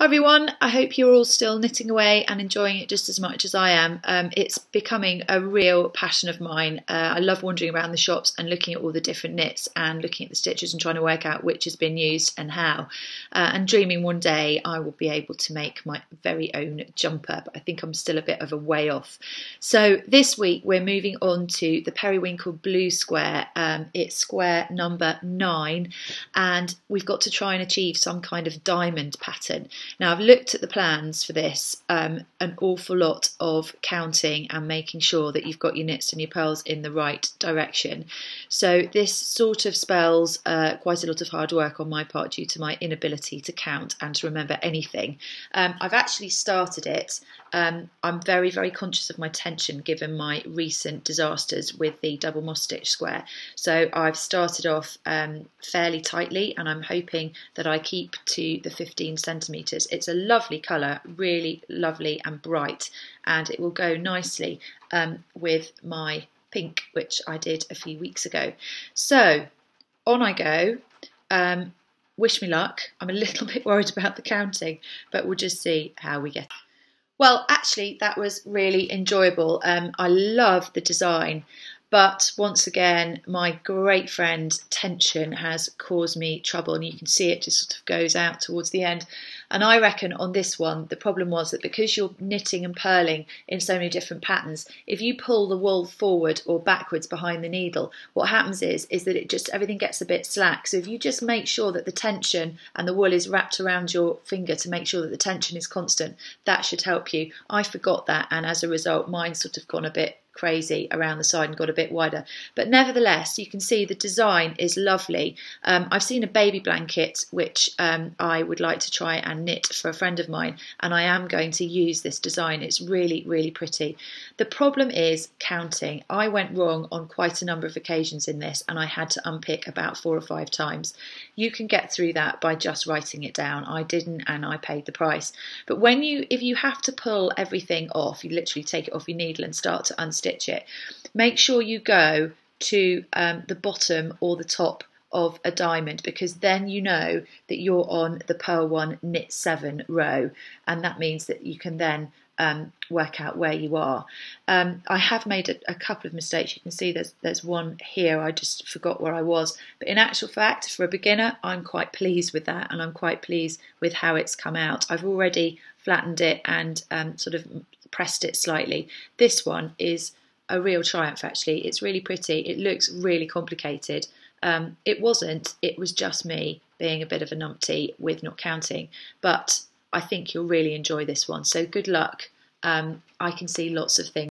Hi everyone, I hope you're all still knitting away and enjoying it just as much as I am. It's becoming a real passion of mine. I love wandering around the shops and looking at all the different knits and looking at the stitches and trying to work out which has been used and how. And dreaming one day I will be able to make my very own jumper, but I think I'm still a bit of a way off. So this week we're moving on to the Periwinkle Blue Square. It's square number 9 and we've got to try and achieve some kind of diamond pattern. Now I've looked at the plans for this, an awful lot of counting and making sure that you've got your knits and your purls in the right direction. So this sort of spells quite a lot of hard work on my part due to my inability to count and to remember anything. I've actually started it. I'm very, very conscious of my tension given my recent disasters with the double moss stitch square. So I've started off fairly tightly and I'm hoping that I keep to the 15 centimetres. It's a lovely colour, really lovely and bright, and it will go nicely with my pink, which I did a few weeks ago. So on I go. Wish me luck. I'm a little bit worried about the counting, but we'll just see how we get. Well, actually, that was really enjoyable. I love the design, but once again, my great friend tension has caused me trouble, and you can see it just sort of goes out towards the end. And I reckon on this one, the problem was that because you're knitting and purling in so many different patterns, if you pull the wool forward or backwards behind the needle, what happens is that it just, everything gets a bit slack. So if you just make sure that the tension and the wool is wrapped around your finger to make sure that the tension is constant, that should help you. I forgot that, and as a result, mine's sort of gone a bit crazy around the side and got a bit wider, but nevertheless you can see the design is lovely. I've seen a baby blanket which I would like to try and knit for a friend of mine, and I am going to use this design. It's really, really pretty. The problem is counting. I went wrong on quite a number of occasions in this and I had to unpick about 4 or 5 times. You can get through that by just writing it down. I didn't, and I paid the price. But if you have to pull everything off, you literally take it off your needle and start to unstitch it, make sure you go to the bottom or the top of a diamond, because then you know that you're on the purl 1 knit 7 row, and that means that you can then work out where you are. I have made a couple of mistakes. You can see there's one here, I just forgot where I was, but in actual fact for a beginner I'm quite pleased with that, and I'm quite pleased with how it's come out. I've already flattened it and sort of pressed it slightly. This one is a real triumph actually. It's really pretty. It looks really complicated. It wasn't, it was just me being a bit of a numpty with not counting, but I think you'll really enjoy this one. So good luck. I can see lots of things